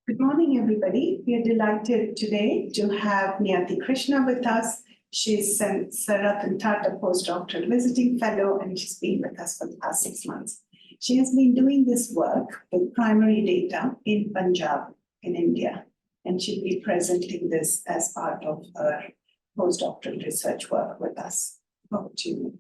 Good morning, everybody. We are delighted today to have Niyathi Krishna with us. She's Sir Ratan Tata postdoctoral visiting fellow, and she's been with us for the past 6 months. She has been doing this work with primary data in Punjab, in India, and she'll be presenting this as part of her postdoctoral research work with us. Over to you.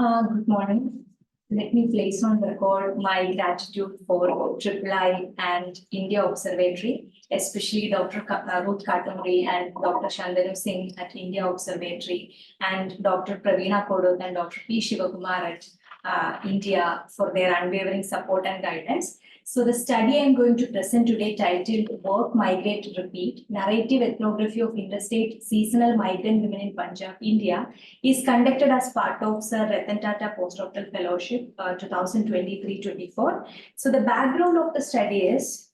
Good morning. Let me place on record my gratitude for III and India Observatory, especially Dr. Ruth Katamri and Dr. Shandanu Singh at India Observatory, and Dr. Praveena Kodoth and Dr. P. Shivakumar at India for their unwavering support and guidance. So the study I'm going to present today, titled Work, Migrate, Repeat, Narrative Ethnography of Interstate Seasonal Migrant Women in Punjab, India, is conducted as part of Sir Ratan Tata Postdoctoral Fellowship 2023-24. So the background of the study is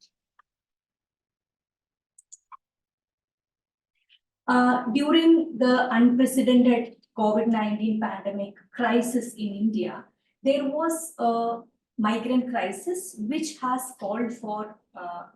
during the unprecedented COVID-19 pandemic crisis in India, there was a migrant crisis, which has called for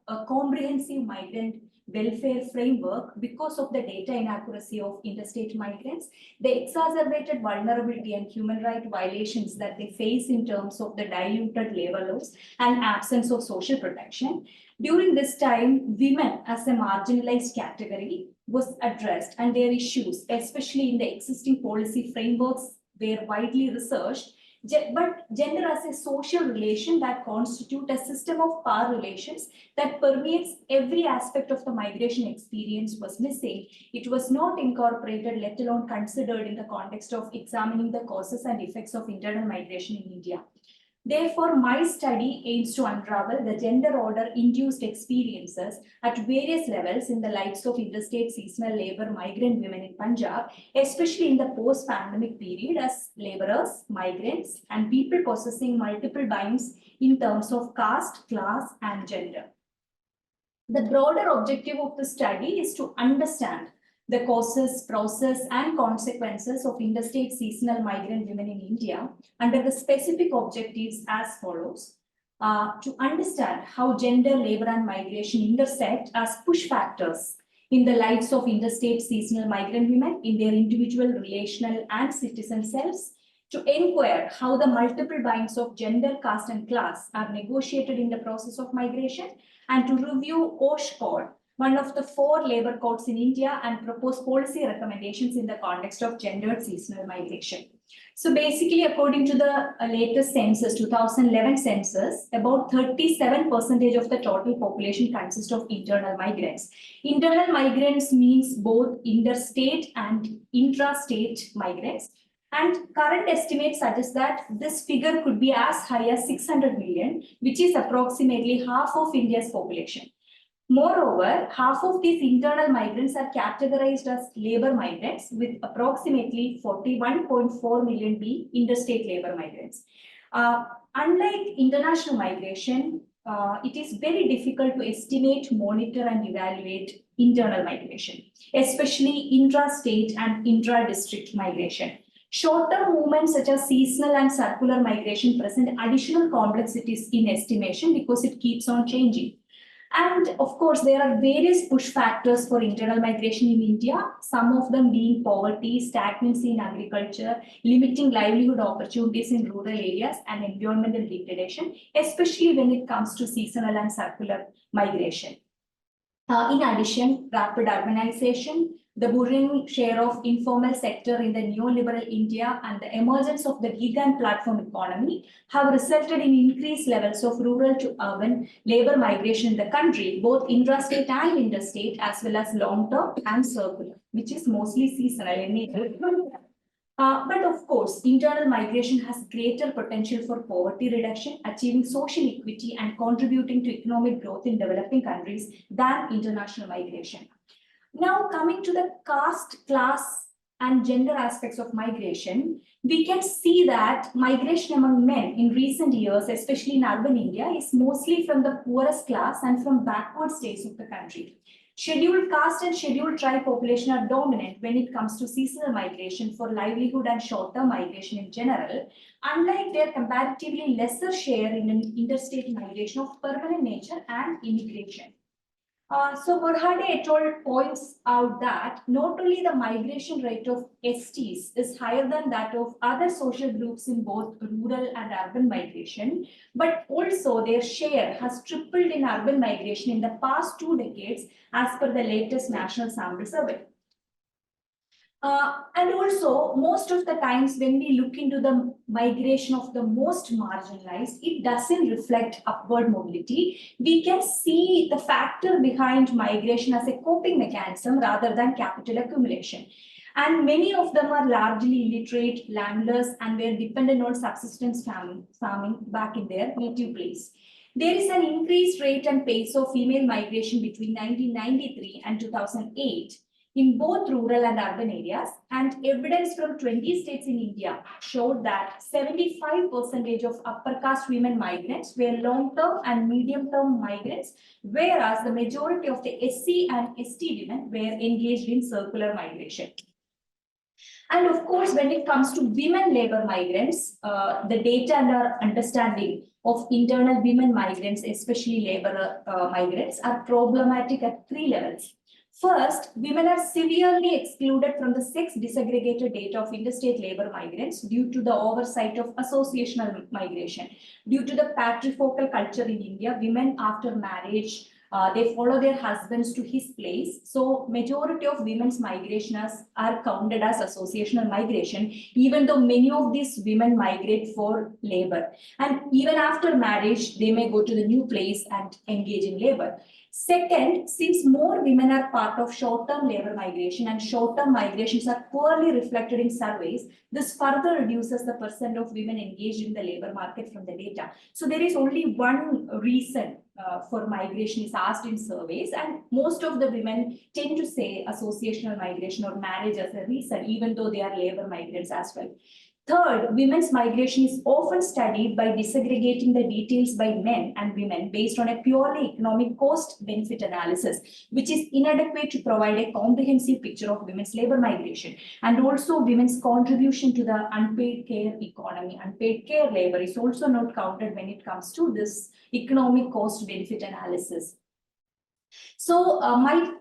a comprehensive migrant welfare framework because of the data inaccuracy of interstate migrants, the exacerbated vulnerability and human rights violations that they face in terms of the diluted labor laws and absence of social protection. During this time, women as a marginalized category was addressed, and their issues, especially in the existing policy frameworks, were widely researched. But gender as a social relation that constitute a system of power relations that permeates every aspect of the migration experience was missing. It was not incorporated, let alone considered in the context of examining the causes and effects of internal migration in India. Therefore, my study aims to unravel the gender order-induced experiences at various levels in the lives of interstate seasonal labor migrant women in Punjab, especially in the post-pandemic period as laborers, migrants, and people possessing multiple binds in terms of caste, class, and gender. The broader objective of the study is to understand the causes, process, and consequences of interstate seasonal migrant women in India under the specific objectives as follows. To understand how gender, labor, and migration intersect as push factors in the lives of interstate seasonal migrant women in their individual, relational, and citizen selves. To inquire how the multiple binds of gender, caste, and class are negotiated in the process of migration, and to review OSH Code, one of the 4 labor codes in India, and propose policy recommendations in the context of gendered seasonal migration. So basically, according to the latest census, 2011 census, about 37% of the total population consists of internal migrants. Internal migrants means both interstate and intrastate migrants. And current estimates suggest that this figure could be as high as 600 million, which is approximately half of India's population. Moreover, half of these internal migrants are categorized as labor migrants, with approximately 41.4 million being interstate labor migrants. Unlike international migration, it is very difficult to estimate, monitor, and evaluate internal migration, especially intrastate and intra-district migration. Short-term movements such as seasonal and circular migration present additional complexities in estimation because it keeps on changing. And of course, there are various push factors for internal migration in India, some of them being poverty, stagnancy in agriculture, limiting livelihood opportunities in rural areas, and environmental degradation, especially when it comes to seasonal and circular migration. In addition, rapid urbanization, the booming share of informal sector in the neoliberal India, and the emergence of the gig and platform economy have resulted in increased levels of rural to urban labor migration in the country, both intrastate and interstate, as well as long-term and circular, which is mostly seasonal in nature. But of course, internal migration has greater potential for poverty reduction, achieving social equity, and contributing to economic growth in developing countries than international migration. Now, coming to the caste, class, and gender aspects of migration, we can see that migration among men in recent years, especially in urban India, is mostly from the poorest class and from backward states of the country. Scheduled caste and scheduled tribe population are dominant when it comes to seasonal migration for livelihood and short-term migration in general, unlike their comparatively lesser share in an interstate migration of permanent nature and immigration. So Borhade et al. Points out that not only the migration rate of STs is higher than that of other social groups in both rural and urban migration, but also their share has tripled in urban migration in the past 2 decades as per the latest national sample survey. And also, most of the times when we look into the migration of the most marginalized, it doesn't reflect upward mobility. We can see the factor behind migration as a coping mechanism rather than capital accumulation. And many of them are largely illiterate, landless, and were dependent on subsistence farming back in their native place. There is an increased rate and pace of female migration between 1993 and 2008. In both rural and urban areas, and evidence from 20 states in India showed that 75% of upper caste women migrants were long-term and medium-term migrants, whereas the majority of the SC and ST women were engaged in circular migration. And of course, when it comes to women labor migrants, the data and our understanding of internal women migrants, especially labor migrants, are problematic at 3 levels. First, women are severely excluded from the sex disaggregated data of interstate labor migrants due to the oversight of associational migration. Due to the patriarchal culture in India, women after marriage, they follow their husbands to his place. So majority of women's migrations are counted as associational migration, even though many of these women migrate for labor. And even after marriage, they may go to the new place and engage in labor. Second, since more women are part of short-term labor migration and short-term migrations are poorly reflected in surveys, this further reduces the percent of women engaged in the labor market from the data. So there is only one reason for migration is asked in surveys, and most of the women tend to say associational migration or marriage as a reason, even though they are labor migrants as well. Third, women's migration is often studied by disaggregating the details by men and women based on a purely economic cost-benefit analysis, which is inadequate to provide a comprehensive picture of women's labor migration. And also women's contribution to the unpaid care economy. Unpaid care labor is also not counted when it comes to this economic cost-benefit analysis. So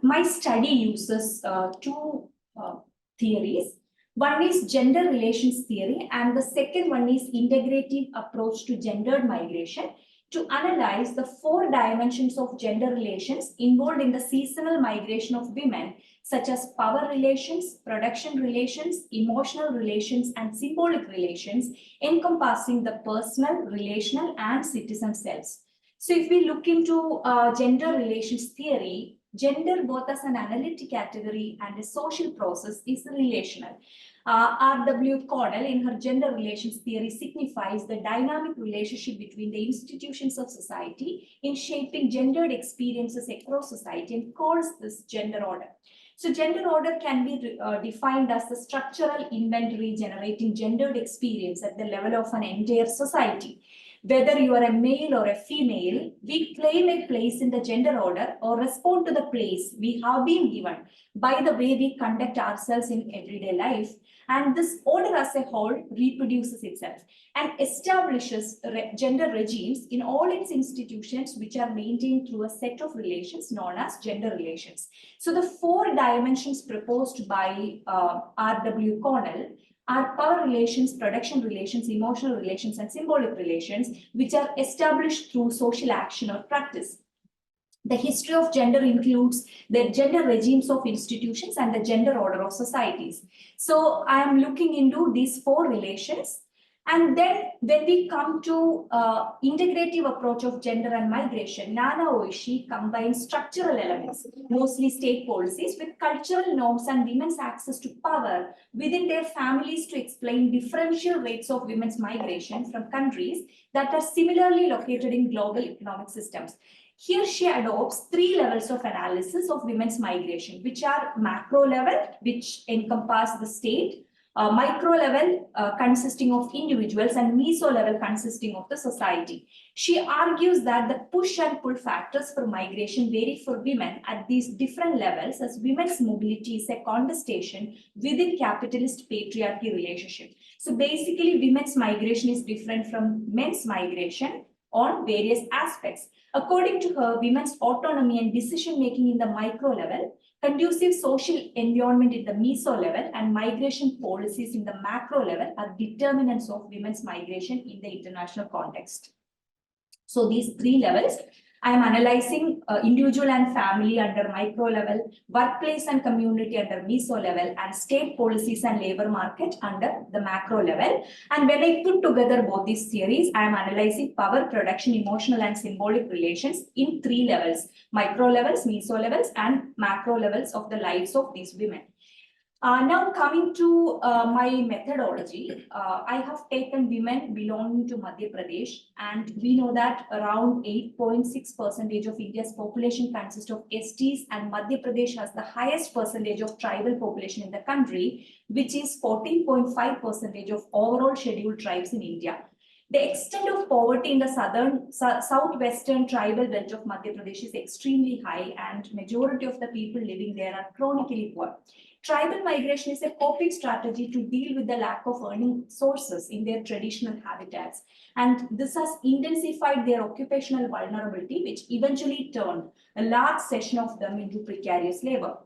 my study uses 2 theories. One is gender relations theory, and the second one is integrative approach to gendered migration to analyze the 4 dimensions of gender relations involved in the seasonal migration of women, such as power relations, production relations, emotional relations, and symbolic relations, encompassing the personal, relational, and citizen selves. So if we look into gender relations theory, gender both as an analytic category and a social process is relational. R.W. Connell in her gender relations theory signifies the dynamic relationship between the institutions of society in shaping gendered experiences across society and calls this gender order. So gender order can be defined as the structural inventory generating gendered experience at the level of an entire society. Whether you are a male or a female, we claim a place in the gender order or respond to the place we have been given by the way we conduct ourselves in everyday life. And this order as a whole reproduces itself and establishes gender regimes in all its institutions, which are maintained through a set of relations known as gender relations. So the 4 dimensions proposed by R.W. Connell are power relations, production relations, emotional relations, and symbolic relations, which are established through social action or practice. The history of gender includes the gender regimes of institutions and the gender order of societies. So I am looking into these 4 relations. And then when we come to integrative approach of gender and migration, Nana Oishi combines structural elements, mostly state policies, with cultural norms and women's access to power within their families to explain differential rates of women's migration from countries that are similarly located in global economic systems. Here she adopts 3 levels of analysis of women's migration, which are macro level, which encompass the state, micro level consisting of individuals, and meso level consisting of the society. She argues that the push and pull factors for migration vary for women at these different levels, as women's mobility is a contestation within capitalist patriarchy relationship. So basically, women's migration is different from men's migration on various aspects. According to her, women's autonomy and decision-making in the micro level, conducive social environment in the meso level, and migration policies in the macro level are determinants of women's migration in the international context. So these three levels, I am analyzing individual and family under micro level, workplace and community under meso level, and state policies and labor market under the macro level. And when I put together both these theories, I am analyzing power, production, emotional and symbolic relations in three levels: micro levels, meso levels, and macro levels of the lives of these women. Now coming to my methodology, I have taken women belonging to Madhya Pradesh, and we know that around 8.6% of India's population consists of STs, and Madhya Pradesh has the highest percentage of tribal population in the country, which is 14.5% of overall scheduled tribes in India. The extent of poverty in the southwestern tribal belt of Madhya Pradesh is extremely high, and majority of the people living there are chronically poor. Tribal migration is a coping strategy to deal with the lack of earning sources in their traditional habitats. And this has intensified their occupational vulnerability, which eventually turned a large section of them into precarious labor.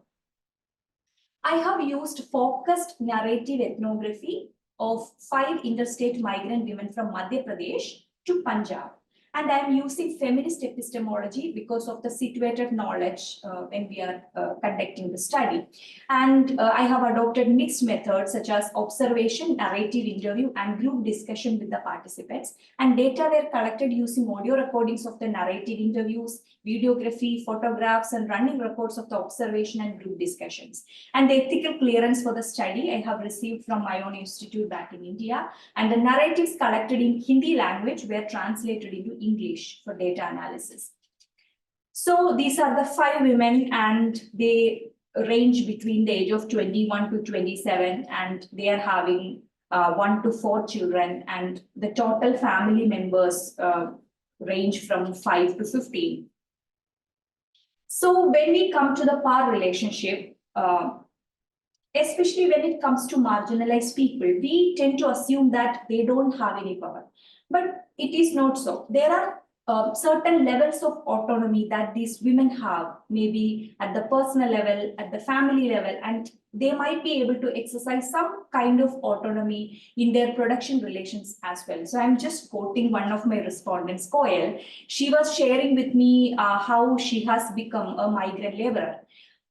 I have used focused narrative ethnography of 5 interstate migrant women from Madhya Pradesh to Punjab. And I am using feminist epistemology because of the situated knowledge when we are conducting the study. And I have adopted mixed methods such as observation, narrative interview, and group discussion with the participants. And data were collected using audio recordings of the narrative interviews, videography, photographs, and running reports of the observation and group discussions. And the ethical clearance for the study I have received from my own institute back in India. And the narratives collected in Hindi language were translated into English for data analysis. So these are the 5 women, and they range between the age of 21 to 27, and they are having 1 to 4 children, and the total family members range from 5 to 15. So when we come to the power relationship, especially when it comes to marginalized people, we tend to assume that they don't have any power. But it is not so. There are certain levels of autonomy that these women have, maybe at the personal level, at the family level, and they might be able to exercise some kind of autonomy in their production relations as well. So I'm just quoting one of my respondents, Koel. She was sharing with me how she has become a migrant laborer.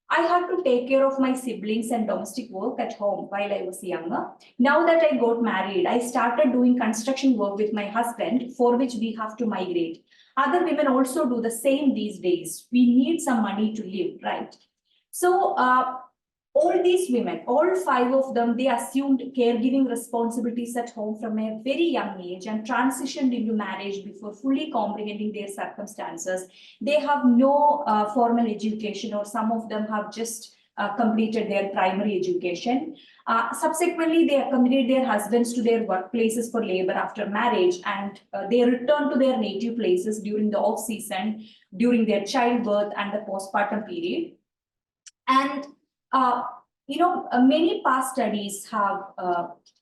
I had to take care of my siblings and domestic work at home while I was younger. Now that I got married, I started doing construction work with my husband, for which we have to migrate. Other women also do the same these days. We need some money to live, right? So all these women, all 5 of them, they assumed caregiving responsibilities at home from a very young age and transitioned into marriage before fully comprehending their circumstances. They have no formal education, or some of them have just completed their primary education. Subsequently, they accompanied their husbands to their workplaces for labor after marriage, and they returned to their native places during the off-season, during their childbirth and the postpartum period. And many past studies have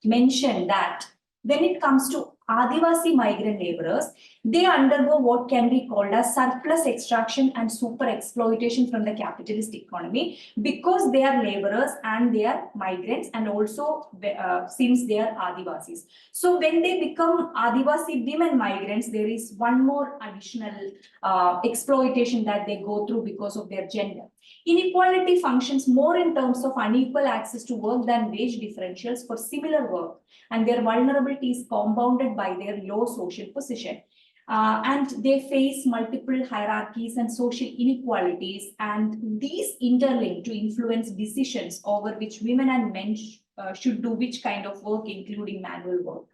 mentioned that when it comes to Adivasi migrant laborers, they undergo what can be called as surplus extraction and super exploitation from the capitalist economy, because they are laborers and they are migrants, and also since they are Adivasis. So when they become Adivasi women migrants, there is one more additional exploitation that they go through because of their gender. Inequality functions more in terms of unequal access to work than wage differentials for similar work, and their vulnerability is compounded by their low social position. And they face multiple hierarchies and social inequalities, and these interlink to influence decisions over which women and men should do which kind of work, including manual work.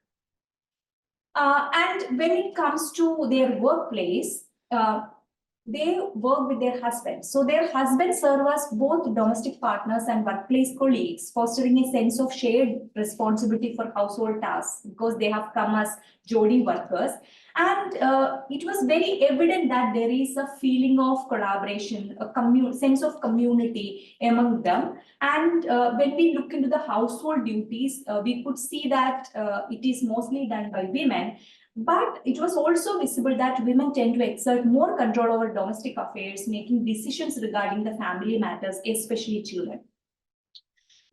And when it comes to their workplace, they work with their husbands. So their husbands serve as both domestic partners and workplace colleagues, fostering a sense of shared responsibility for household tasks because they have come as Jodi workers. And it was very evident that there is a feeling of collaboration, a sense of community among them. And when we look into the household duties, we could see that it is mostly done by women. But it was also visible that women tend to exert more control over domestic affairs, making decisions regarding the family matters, especially children.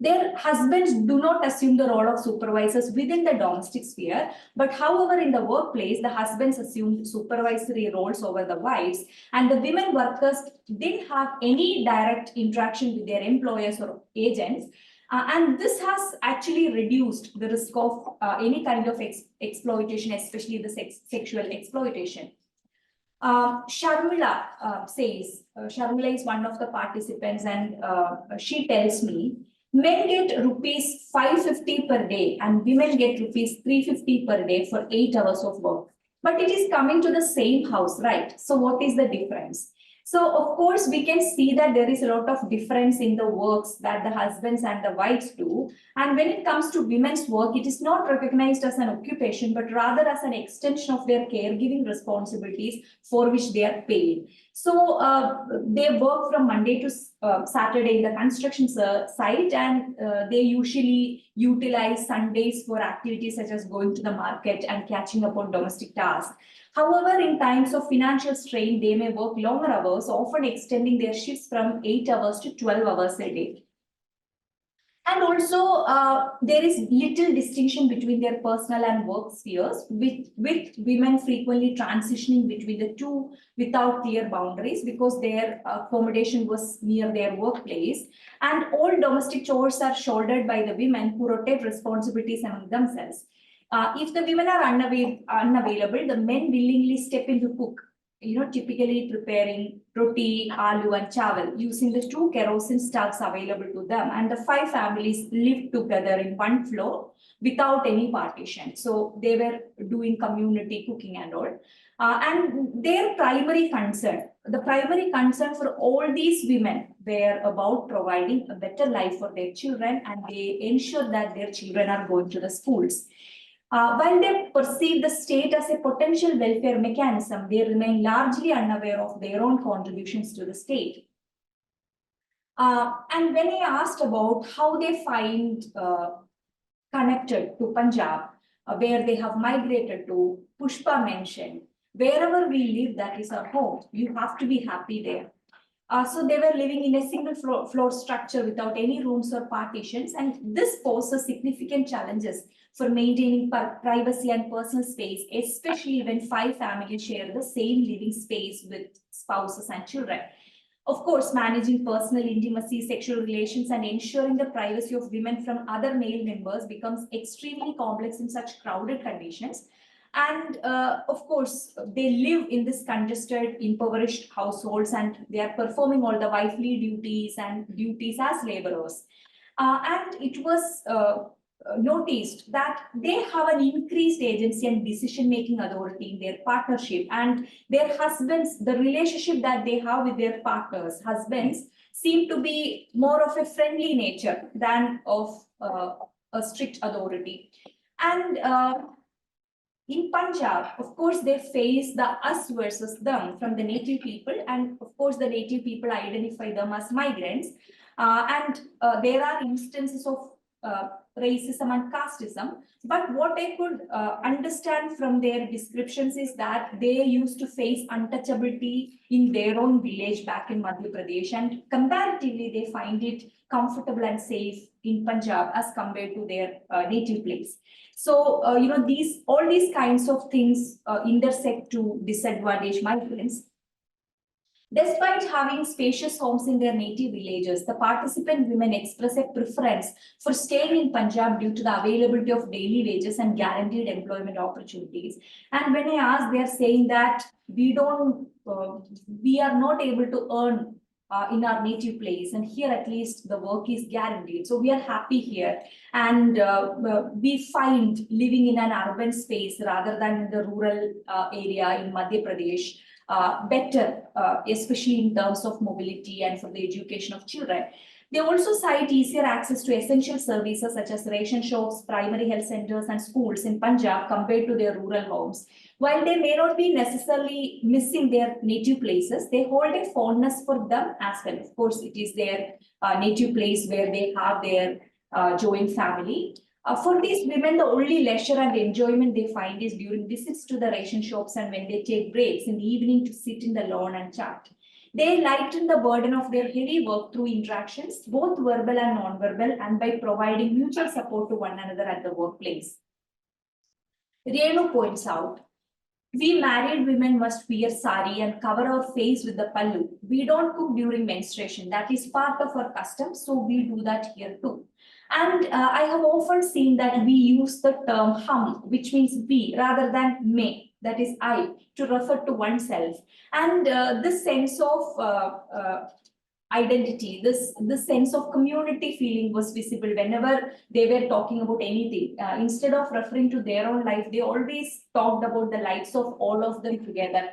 Their husbands do not assume the role of supervisors within the domestic sphere, but however, in the workplace, the husbands assumed supervisory roles over the wives, and the women workers didn't have any direct interaction with their employers or agents. And this has actually reduced the risk of any kind of exploitation, especially the sexual exploitation. Sharmila says, Sharmila is one of the participants, and she tells me, men get rupees 550 per day and women get rupees 350 per day for 8 hours of work. But it is coming to the same house, right? So what is the difference? So of course, we can see that there is a lot of difference in the works that the husbands and the wives do. And when it comes to women's work, it is not recognized as an occupation, but rather as an extension of their caregiving responsibilities for which they are paid. So they work from Monday to Saturday in the construction site, and they usually utilize Sundays for activities such as going to the market and catching up on domestic tasks. However, in times of financial strain, they may work longer hours, often extending their shifts from 8 hours to 12 hours a day. And also, there is little distinction between their personal and work spheres, with women frequently transitioning between the two without clear boundaries because their accommodation was near their workplace. And all domestic chores are shouldered by the women who rotate responsibilities among themselves. If the women are unavailable, the men willingly step in to cook, typically preparing roti, aloo, and chawal using the 2 kerosene stoves available to them. And the 5 families lived together in one floor without any partition. So they were doing community cooking and all. And their primary concern, the primary concern for all these women were about providing a better life for their children, and they ensure that their children are going to the schools. While they perceive the state as a potential welfare mechanism, they remain largely unaware of their own contributions to the state. And when I asked about how they find connected to Punjab, where they have migrated to, Pushpa mentioned, wherever we live, that is our home. You have to be happy there. So they were living in a single floor structure without any rooms or partitions, and this poses significant challenges for maintaining privacy and personal space, especially when 5 families share the same living space with spouses and children. Of course, managing personal intimacy, sexual relations, and ensuring the privacy of women from other male members becomes extremely complex in such crowded conditions. And of course, they live in this congested, impoverished households, and they are performing all the wifely duties and duties as laborers. And it was noticed that they have an increased agency and decision-making authority in their partnership, and their husbands, the relationship that they have with their partners, husbands, seem to be more of a friendly nature than of a strict authority. And in Punjab, of course, they face the us versus them from the native people, and of course, the native people identify them as migrants. And there are instances of racism and casteism. But what I could understand from their descriptions is that they used to face untouchability in their own village back in Madhya Pradesh, and comparatively, they find it comfortable and safe in Punjab as compared to their native place. So, all these kinds of things intersect to disadvantage migrants. Despite having spacious homes in their native villages, the participant women express a preference for staying in Punjab due to the availability of daily wages and guaranteed employment opportunities. And when I ask, they are saying that we are not able to earn in our native place, and here at least the work is guaranteed. So we are happy here, and we find living in an urban space rather than in the rural area in Madhya Pradesh better, especially in terms of mobility and for the education of children. They also cite easier access to essential services such as ration shops, primary health centers, and schools in Punjab compared to their rural homes. While they may not be necessarily missing their native places, they hold a fondness for them as well. Of course, it is their native place where they have their joint family. For these women, the only leisure and enjoyment they find is during visits to the ration shops and when they take breaks in the evening to sit in the lawn and chat. They lighten the burden of their heavy work through interactions, both verbal and non-verbal, and by providing mutual support to one another at the workplace. Renu points out, we married women must wear sari and cover our face with the pallu. We don't cook during menstruation. That is part of our custom, so we do that here too. And I have often seen that we use the term hum, which means we, rather than me, that is I, to refer to oneself. And this sense of identity, this sense of community feeling was visible whenever they were talking about anything. Instead of referring to their own life, they always talked about the lives of all of them together.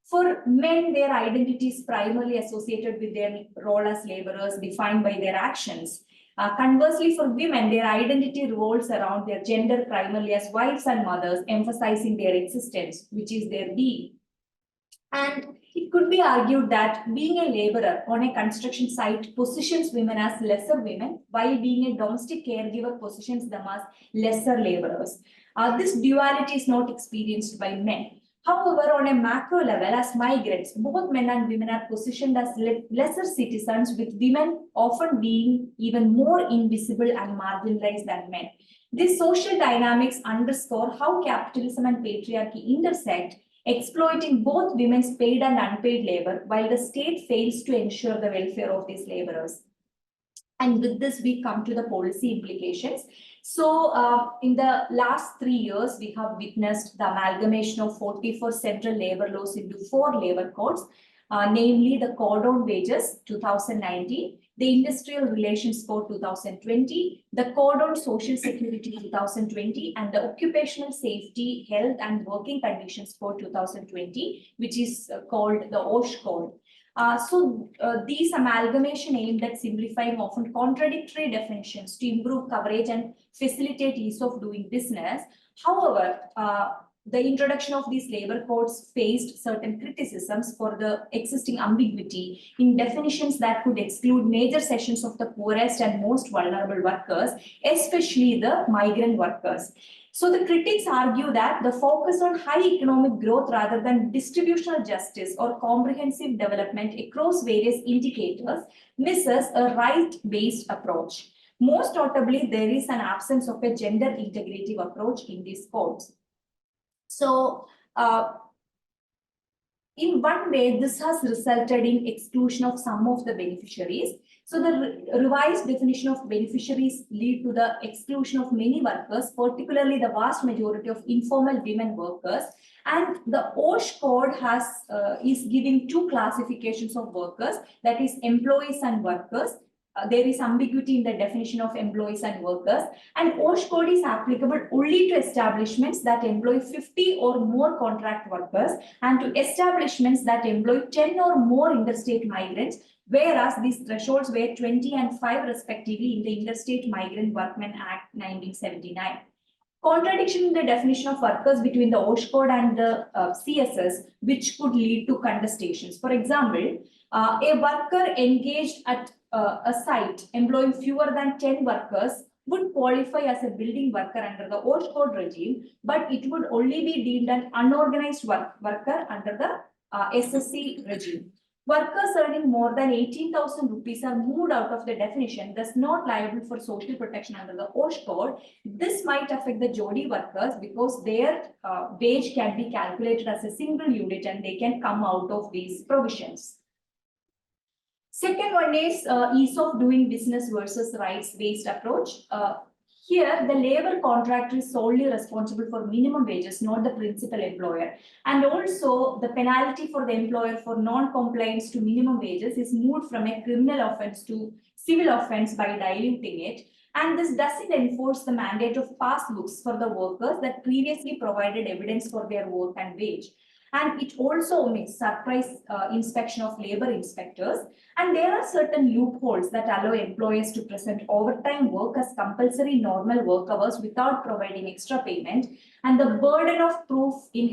For men, their identity is primarily associated with their role as laborers, defined by their actions. Conversely, for women, their identity revolves around their gender, primarily as wives and mothers, emphasizing their existence, which is their being. And it could be argued that being a laborer on a construction site positions women as lesser women, while being a domestic caregiver positions them as lesser laborers. This duality is not experienced by men. However, on a macro level, as migrants, both men and women are positioned as lesser citizens, with women often being even more invisible and marginalized than men. These social dynamics underscore how capitalism and patriarchy intersect, exploiting both women's paid and unpaid labor, while the state fails to ensure the welfare of these laborers. And with this, we come to the policy implications. So in the last 3 years, we have witnessed the amalgamation of 44 central labor laws into 4 labor codes, namely the Code on Wages 2019, the Industrial Relations Code 2020, the Code on Social Security 2020, and the Occupational Safety, Health and Working Conditions Code 2020, which is called the OSH Code. These amalgamation aimed at simplifying often contradictory definitions to improve coverage and facilitate ease of doing business. However, the introduction of these labor codes faced certain criticisms for the existing ambiguity in definitions that could exclude major sections of the poorest and most vulnerable workers, especially the migrant workers. So the critics argue that the focus on high economic growth rather than distributional justice or comprehensive development across various indicators misses a right-based approach. Most notably, there is an absence of a gender integrative approach in these codes. So, in one way, this has resulted in exclusion of some of the beneficiaries. So the revised definition of beneficiaries lead to the exclusion of many workers, particularly the vast majority of informal women workers. And the OSH code is giving 2 classifications of workers, that is employees and workers. There is ambiguity in the definition of employees and workers, and OSH code is applicable only to establishments that employ 50 or more contract workers and to establishments that employ 10 or more interstate migrants, whereas these thresholds were 20 and 5 respectively in the Interstate Migrant Workmen Act 1979. Contradiction in the definition of workers between the OSH code and the CSS, which could lead to contestations. For example, a worker engaged at a site employing fewer than 10 workers would qualify as a building worker under the OSH code regime, but it would only be deemed an unorganized worker under the SSC regime. Workers earning more than 18,000 rupees are moved out of the definition, thus not liable for social protection under the OSH code. This might affect the Jodi workers because their wage can be calculated as a single unit and they can come out of these provisions. Second one is ease of doing business versus rights-based approach. Here, the labor contractor is solely responsible for minimum wages, not the principal employer. And also, the penalty for the employer for non-compliance to minimum wages is moved from a criminal offense to civil offense by diluting it. And this doesn't enforce the mandate of passbooks for the workers that previously provided evidence for their work and wage. And it also omits surprise inspection of labor inspectors. And there are certain loopholes that allow employers to present overtime work as compulsory normal work hours without providing extra payment. And the burden of proof in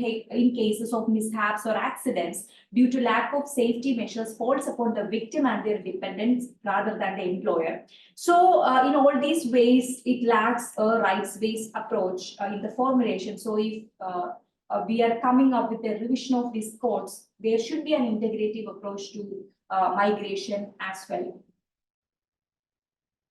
cases of mishaps or accidents due to lack of safety measures falls upon the victim and their dependents rather than the employer. So in all these ways, it lacks a rights-based approach in the formulation. So if we are coming up with a revision of these codes, there should be an integrative approach to migration as well.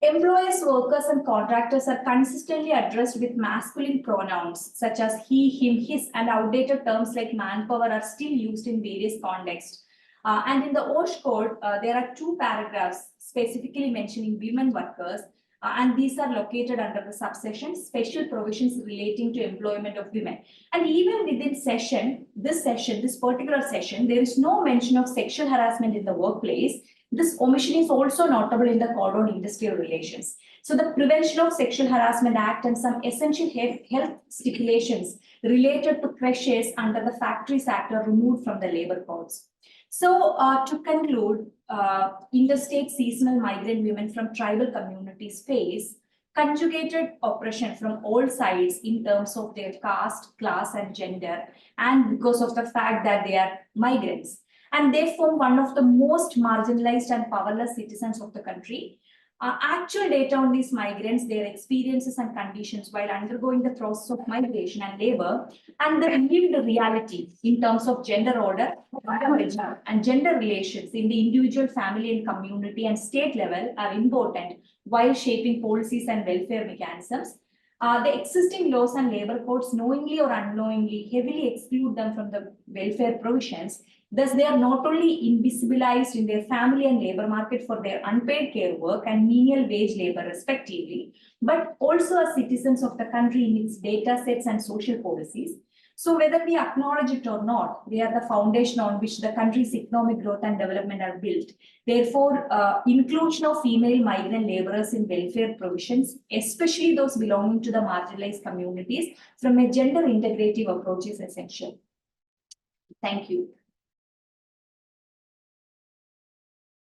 Employers, workers, and contractors are consistently addressed with masculine pronouns such as he, him, his, and outdated terms like manpower are still used in various contexts. And in the OSH code, there are 2 paragraphs specifically mentioning women workers, and these are located under the subsection special provisions relating to employment of women. And even within this particular session, there is no mention of sexual harassment in the workplace. This omission is also notable in the Code on Industrial Relations. So the Prevention of Sexual Harassment Act and some essential health stipulations related to creches under the Factories Act are removed from the labor codes. So to conclude, interstate seasonal migrant women from tribal communities face conjugated oppression from all sides in terms of their caste, class, and gender, and because of the fact that they are migrants. And they form one of the most marginalized and powerless citizens of the country. Actual data on these migrants, their experiences and conditions while undergoing the process of migration and labor, and the lived reality in terms of gender order and gender relations in the individual, family, and community and state level are important while shaping policies and welfare mechanisms. The existing laws and labor codes knowingly or unknowingly heavily exclude them from the welfare provisions. Thus, they are not only invisibilized in their family and labor market for their unpaid care work and menial wage labor respectively, but also as citizens of the country in its data sets and social policies. So whether we acknowledge it or not, they are the foundation on which the country's economic growth and development are built. Therefore, inclusion of female migrant laborers in welfare provisions, especially those belonging to the marginalized communities, from a gender integrative approach is essential. Thank you.